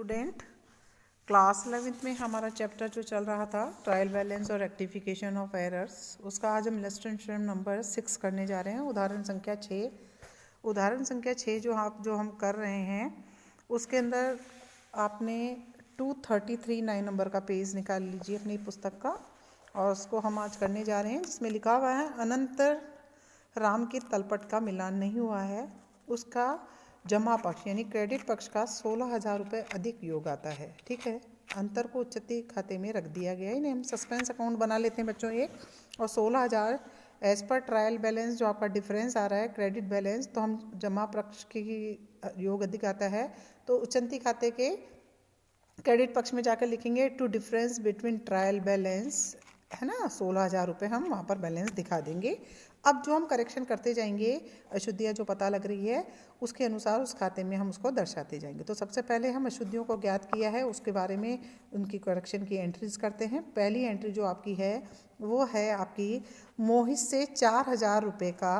Student, class 11th में हमारा chapter जो चल रहा था ट्रायल बैलेंस और रेक्टिफिकेशन ऑफ एरर्स, उसका आज हम इलस्ट्रेशन नंबर 6 करने जा रहे हैं। उदाहरण संख्या 6 जो हम कर रहे हैं उसके अंदर आपने 233 9 नंबर का पेज निकाल लीजिए अपनी पुस्तक का, और उसको हम आज करने जा रहे हैं। जिसमें लिखा हुआ है अनंत राम के तलपट का मिलान नहीं हुआ है, उसका जमा पक्ष यानी क्रेडिट पक्ष का 16,000 रुपये अधिक योग आता है। ठीक है, अंतर को उच्चती खाते में रख दिया गया है। इन्हें हम सस्पेंस अकाउंट बना लेते हैं बच्चों एक, और 16,000 एज पर ट्रायल बैलेंस जो आपका डिफरेंस आ रहा है क्रेडिट बैलेंस, तो हम जमा पक्ष की योग अधिक आता है तो उच्चती खाते के क्रेडिट पक्ष में जाकर लिखेंगे to difference between trial balance, है ना, 16,000 रुपये हम वहाँ पर बैलेंस दिखा देंगे। अब जो हम करेक्शन करते जाएंगे, अशुद्धियाँ जो पता लग रही है उसके अनुसार उस खाते में हम उसको दर्शाते जाएंगे। तो सबसे पहले हम अशुद्धियों को ज्ञात किया है, उसके बारे में उनकी करेक्शन की एंट्रीज करते हैं। पहली एंट्री जो आपकी है वो है आपकी मोहित से 4,000 रुपये का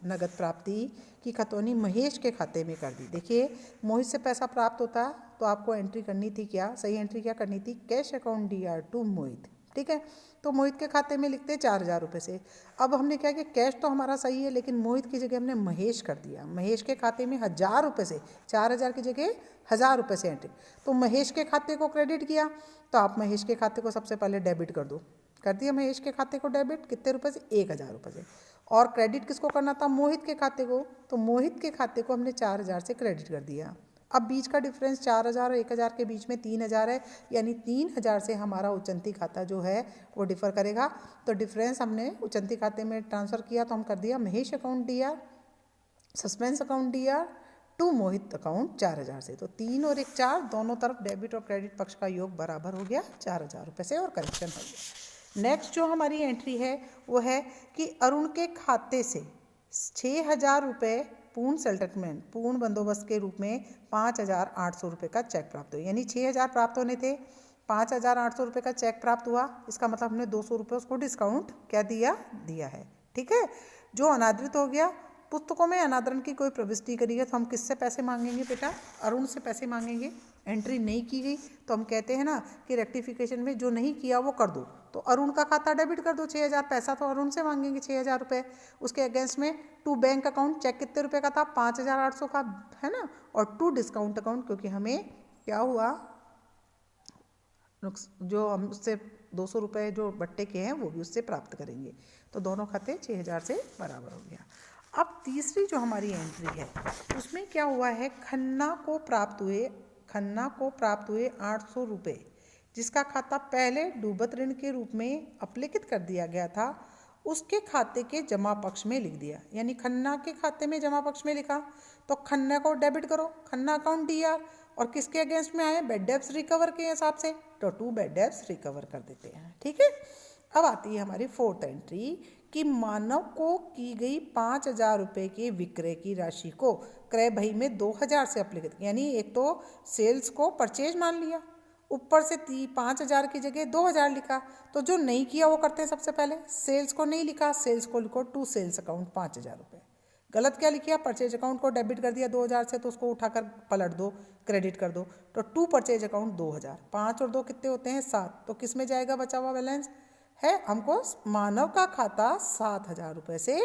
नगद प्राप्ति की खतौनी महेश के खाते में कर दी। देखिए, मोहित से पैसा प्राप्त होता तो आपको एंट्री करनी थी क्या, सही एंट्री क्या करनी थी, कैश अकाउंट DR टू मोहित। ठीक है, तो मोहित के खाते में लिखते 4,000 रुपये से। अब हमने क्या किया, कैश तो हमारा सही है लेकिन मोहित की जगह हमने महेश कर दिया। महेश के खाते में 1,000 रुपये से, 4,000 की जगह 1,000 रुपये से एंट्री, तो महेश के खाते को क्रेडिट किया। तो आप महेश के खाते को सबसे पहले डेबिट कर दो, कर दिया महेश के खाते को डेबिट, कितने रुपये से, 1,000 रुपये से। और क्रेडिट किसको करना था, मोहित के खाते को, तो मोहित के खाते को हमने 4,000 से क्रेडिट कर दिया। अब बीच का डिफरेंस 4,000 और 1,000 के बीच में 3,000 है, यानी 3,000 से हमारा उच्चती खाता जो है वो डिफर करेगा। तो डिफरेंस हमने उच्चती खाते में ट्रांसफ़र किया, तो हम कर दिया Mahesh account DR, suspense account DR to Mohit account 4,000 से। तो 3 और 1 4, दोनों तरफ डेबिट और क्रेडिट पक्ष का योग बराबर हो गया 4,000 रुपये से, और करेक्शन हो गया। नेक्स्ट जो हमारी एंट्री है वो है कि अरुण के खाते से 6,000 रुपये पूर्ण सेटलमेंट, पूर्ण बंदोबस्त के रूप में 5,800 रुपये का चेक प्राप्त हुआ। यानी 6,000 प्राप्त होने थे, 5,800 रुपये का चेक प्राप्त हुआ। इसका मतलब हमने 200 रुपये उसको डिस्काउंट क्या दिया है। ठीक है, जो अनादरित हो गया, पुस्तकों में अनादरण की कोई प्रविष्टि करी है तो हम किससे पैसे मांगेंगे बेटा, अरुण से पैसे मांगेंगे। एंट्री नहीं की गई तो हम कहते हैं ना कि रेक्टिफिकेशन में जो नहीं किया वो कर दो, तो अरुण का खाता डेबिट कर दो 6,000, पैसा तो अरुण से मांगेंगे 6,000 रुपये। उसके अगेंस्ट में टू बैंक अकाउंट, चेक कितने रुपए का था, 5,800 का, है ना, और टू डिस्काउंट अकाउंट, क्योंकि हमें क्या हुआ, जो हम उससे 200 रुपये जो बट्टे के हैं वो भी उससे प्राप्त करेंगे। तो दोनों खाते 6,000 से बराबर हो गया। अब तीसरी जो हमारी एंट्री है उसमें क्या हुआ है, खन्ना को प्राप्त हुए 800 रुपये, जिसका खाता पहले डूबत ऋण के रूप में अपलिखित कर दिया गया था, उसके खाते के जमा पक्ष में लिख दिया। यानी खन्ना के खाते में जमा पक्ष में लिखा तो खन्ना को डेबिट करो, खन्ना अकाउंट DR, और किसके अगेंस्ट में आए, बैड डेब्ट्स रिकवर के हिसाब से, तो 2 बैड डेब्ट्स रिकवर कर देते हैं। ठीक है, अब आती है हमारी फोर्थ एंट्री कि मानव को की गई 5,000 रुपये के विक्रय की राशि को क्रय बही में 2,000 से अपलिखित, यानी एक तो सेल्स को परचेज मान लिया, ऊपर से 5,000 की जगह 2,000 लिखा। तो जो नहीं किया वो करते हैं, सबसे पहले सेल्स को नहीं लिखा, सेल्स को लिखो टू सेल्स अकाउंट 5,000 रुपये। गलत क्या लिखा, परचेज अकाउंट को डेबिट कर दिया 2,000 से, तो उसको उठाकर पलट दो, क्रेडिट कर दो, तो टू परचेज अकाउंट 2,000, 5 और 2 कितने होते हैं, 7, तो किस में जाएगा बचा हुआ बैलेंस है, हमको मानव का खाता 7,000 रुपये से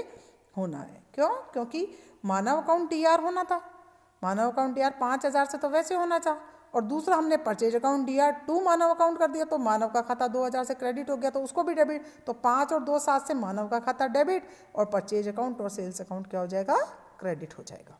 होना है। क्यों, क्योंकि मानव अकाउंट DR होना था, मानव अकाउंट DR 5,000 से तो वैसे होना था, और दूसरा हमने purchase account DR to Manav account कर दिया, तो मानव का खाता 2,000 से क्रेडिट हो गया, तो उसको भी डेबिट, तो 5 और 2 7 से मानव का खाता डेबिट, और परचेज अकाउंट और सेल्स अकाउंट क्या हो जाएगा, क्रेडिट हो जाएगा।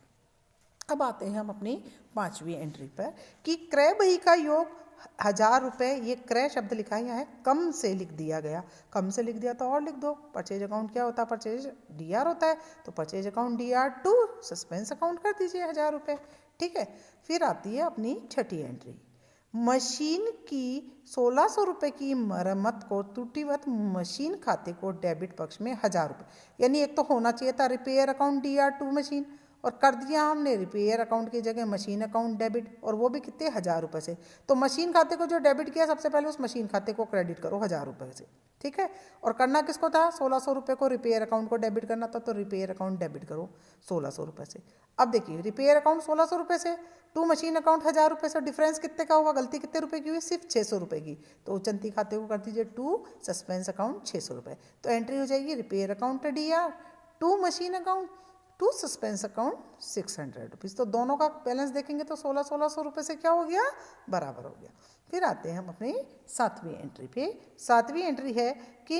अब आते हैं हम अपनी 5वीं एंट्री पर कि क्रय बही का योग 1,000 रुपये, ये क्रय शब्द लिखा है कम से लिख दिया गया, कम से लिख दिया तो और लिख दो। परचेज अकाउंट क्या होता है, परचेज DR होता है, तो purchase account DR to suspense account कर दीजिए 1,000 रुपये। ठीक है, फिर आती है अपनी छठी एंट्री, मशीन की 1,600 रुपये की मरम्मत को त्रुटिवत मशीन खाते को डेबिट पक्ष में 1,000 रुपये, यानी एक तो होना चाहिए था repair account DR to machine, और कर दिया हमने रिपेयर अकाउंट की जगह मशीन अकाउंट डेबिट, और वो भी कितने, 1,000 रुपये से। तो मशीन खाते को जो डेबिट किया सबसे पहले उस मशीन खाते को क्रेडिट करो 1,000 रुपये से। ठीक है, और करना किसको था, 1,600 रुपये को रिपेयर अकाउंट को डेबिट करना था, तो रिपेयर अकाउंट डेबिट करो 1,600 रुपये से। अब देखिए, रिपेयर अकाउंट 1,600 रुपये से टू मशीन अकाउंट 1000 रुपये से डिफरेंस कितने का हुआ, गलती कितने रुपए की हुई, सिर्फ 600 रुपये की। तो उचंती खाते को कर दीजिए टू सस्पेंस अकाउंट 600 रुपये। तो एंट्री हो जाएगी repair account DR, to machine account, to suspense account 600 rupees. तो दोनों का बैलेंस देखेंगे तो 1600 रुपये से क्या हो गया, बराबर हो गया। फिर आते हैं हम अपनी 7वीं एंट्री पे। 7वीं एंट्री है कि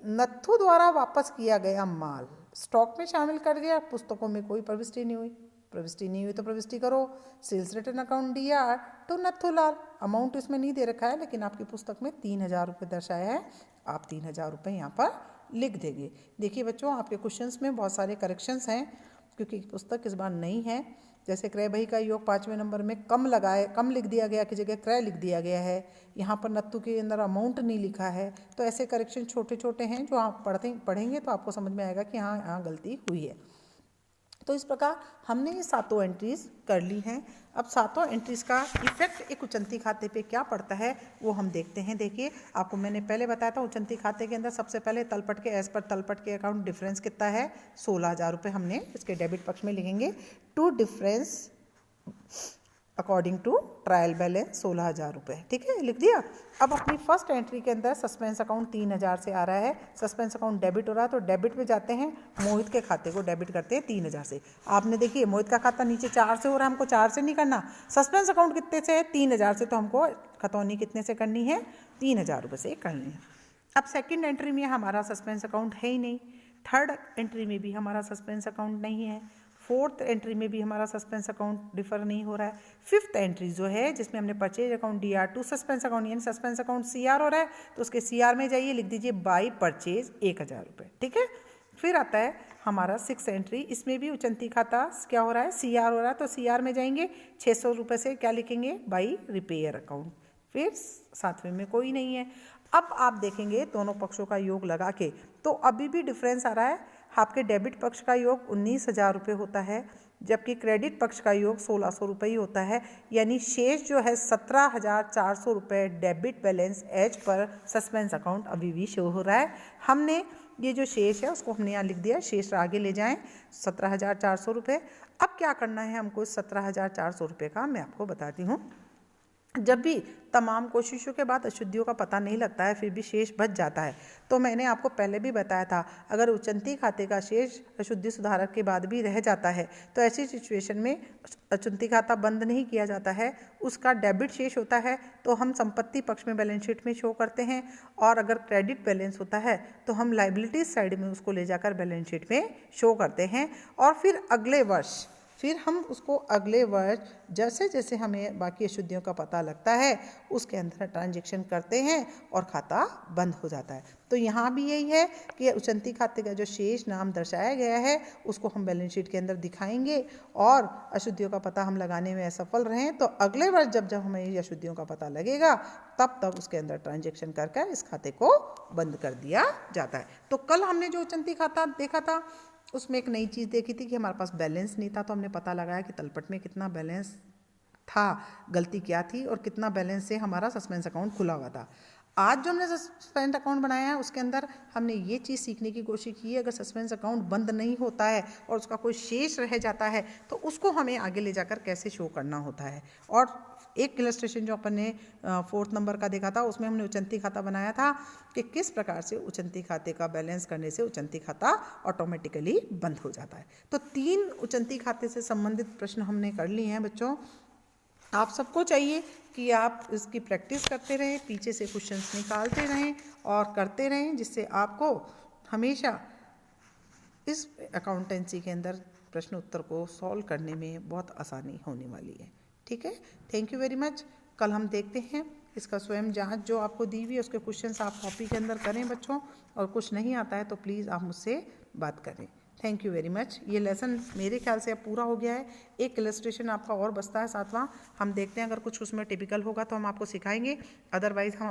नत्थु द्वारा वापस किया गया माल स्टॉक में शामिल कर गया, पुस्तकों में कोई प्रविष्टि नहीं हुई। प्रविष्टि नहीं हुई तो प्रविष्टि करो। Sales return account DR to Natthulal, amount इसमें नहीं दे रखा है लेकिन आपकी पुस्तक में 3000 रुपये दर्शाया है, आप 3000 रुपये यहाँ पर लिख देंगे। देखिए बच्चों, आपके क्वेश्चंस में बहुत सारे करेक्शंस हैं क्योंकि पुस्तक इस बार नई है। जैसे क्रय बही का योग 5वें नंबर में कम लिख दिया गया की जगह क्रय लिख दिया गया है। यहाँ पर नत्थु के अंदर अमाउंट नहीं लिखा है। तो ऐसे करेक्शन छोटे छोटे हैं जो आप पढ़ेंगे तो आपको समझ में आएगा कि हाँ यहाँ गलती हुई है। तो इस प्रकार हमने ये 7 एंट्रीज कर ली हैं। अब 7 एंट्रीज का इफेक्ट एक उचंती खाते पे क्या पड़ता है वो हम देखते हैं। देखिए, आपको मैंने पहले बताया था उचंती खाते के अंदर सबसे पहले तलपट के एज पर तलपट के अकाउंट डिफरेंस कितना है, 16,000 रुपये हमने इसके डेबिट पक्ष में लिखेंगे। To difference according to trial balance 16,000 रुपये, ठीक है, लिख दिया। अब अपनी फर्स्ट एंट्री के अंदर सस्पेंस अकाउंट 3000 से आ रहा है। सस्पेंस अकाउंट डेबिट हो रहा है तो डेबिट पे जाते हैं, मोहित के खाते को डेबिट करते हैं 3000 से। आपने देखिए मोहित का खाता नीचे 4 से हो रहा है, हमको 4 से नहीं करना। सस्पेंस अकाउंट कितने से है, 3000 से, तो हमको खतौनी कितने से करनी है, 3000 रुपये से करनी है। अब सेकेंड एंट्री में हमारा सस्पेंस अकाउंट है ही नहीं। थर्ड एंट्री में भी हमारा सस्पेंस अकाउंट नहीं है। फोर्थ एंट्री में भी हमारा सस्पेंस अकाउंट डिफर नहीं हो रहा है। फिफ्थ एंट्री जो है जिसमें हमने purchase account DR to suspense account, यानी सस्पेंस अकाउंट CR हो रहा है तो उसके CR में जाइए, लिख दीजिए बाई परचेज 1000 रुपये, ठीक है। फिर आता है हमारा 6th एंट्री, इसमें भी उचंती खाता क्या हो रहा है, CR हो रहा है तो CR में जाएंगे, 600 रुपये से क्या लिखेंगे, बाई रिपेयर अकाउंट। फिर 7वें में कोई नहीं है। अब आप देखेंगे दोनों पक्षों का योग लगा के तो अभी भी डिफरेंस आ रहा है। आपके डेबिट पक्ष का योग 19,000 रुपये होता है जबकि क्रेडिट पक्ष का योग 1600 रुपये ही होता है, यानी शेष जो है 17,400 रुपये debit balance as per suspense account अभी भी शो हो रहा है। हमने ये जो शेष है उसको हमने यहाँ लिख दिया, शेष आगे ले जाएं 17,400 रुपये। अब क्या करना है हमको 17,400 रुपये का मैं आपको बताती हूँ। जब भी तमाम कोशिशों के बाद अशुद्धियों का पता नहीं लगता है फिर भी शेष बच जाता है, तो मैंने आपको पहले भी बताया था अगर उचंती खाते का शेष अशुद्धि सुधारक के बाद भी रह जाता है तो ऐसी सिचुएशन में अचंती खाता बंद नहीं किया जाता है, उसका डेबिट शेष होता है तो हम संपत्ति पक्ष में बैलेंस शीट में शो करते हैं, और अगर क्रेडिट बैलेंस होता है तो हम लाइबिलिटीज साइड में उसको ले जाकर बैलेंस शीट में शो करते हैं। और फिर हम उसको अगले वर्ष जैसे जैसे हमें बाकी अशुद्धियों का पता लगता है उसके अंदर ट्रांजैक्शन करते हैं और खाता बंद हो जाता है। तो यहाँ भी यही है कि उचंती खाते का जो शेष नाम दर्शाया गया है उसको हम बैलेंस शीट के अंदर दिखाएंगे, और अशुद्धियों का पता हम लगाने में असफल रहें तो अगले वर्ष जब हमें ये अशुद्धियों का पता लगेगा तब उसके अंदर ट्रांजैक्शन कर इस खाते को बंद कर दिया जाता है। तो कल हमने जो उचंती खाता देखा था उसमें एक नई चीज़ देखी थी कि हमारे पास बैलेंस नहीं था, तो हमने पता लगाया कि तलपट में कितना बैलेंस था, गलती क्या थी और कितना बैलेंस से हमारा सस्पेंस अकाउंट खुला हुआ था। आज जो हमने सस्पेंस अकाउंट बनाया है उसके अंदर हमने ये चीज़ सीखने की कोशिश की है अगर सस्पेंस अकाउंट बंद नहीं होता है और उसका कोई शेष रह जाता है तो उसको हमें आगे ले जाकर कैसे शो करना होता है। और एक इलस्ट्रेशन जो अपन ने 4th नंबर का देखा था उसमें हमने उचंती खाता बनाया था कि किस प्रकार से उचंती खाते का बैलेंस करने से उचंती खाता ऑटोमेटिकली बंद हो जाता है। तो 3 उचंती खाते से संबंधित प्रश्न हमने कर लिए हैं बच्चों। आप सबको चाहिए कि आप इसकी प्रैक्टिस करते रहें, पीछे से क्वेश्चंस निकालते रहें और करते रहें, जिससे आपको हमेशा इस अकाउंटेंसी के अंदर प्रश्न उत्तर को सॉल्व करने में बहुत आसानी होने वाली है। ठीक है, थैंक यू वेरी मच। कल हम देखते हैं इसका स्वयं जांच जो आपको दी हुई है उसके क्वेश्चंस आप कॉपी के अंदर करें बच्चों, और कुछ नहीं आता है तो प्लीज़ आप मुझसे बात करें। Thank you very much. ये लेसन मेरे ख्याल से अब पूरा हो गया है। एक इलस्ट्रेशन आपका और बचता है 7वां, हम देखते हैं अगर कुछ उसमें टिपिकल होगा तो हम आपको सिखाएंगे, अदरवाइज हम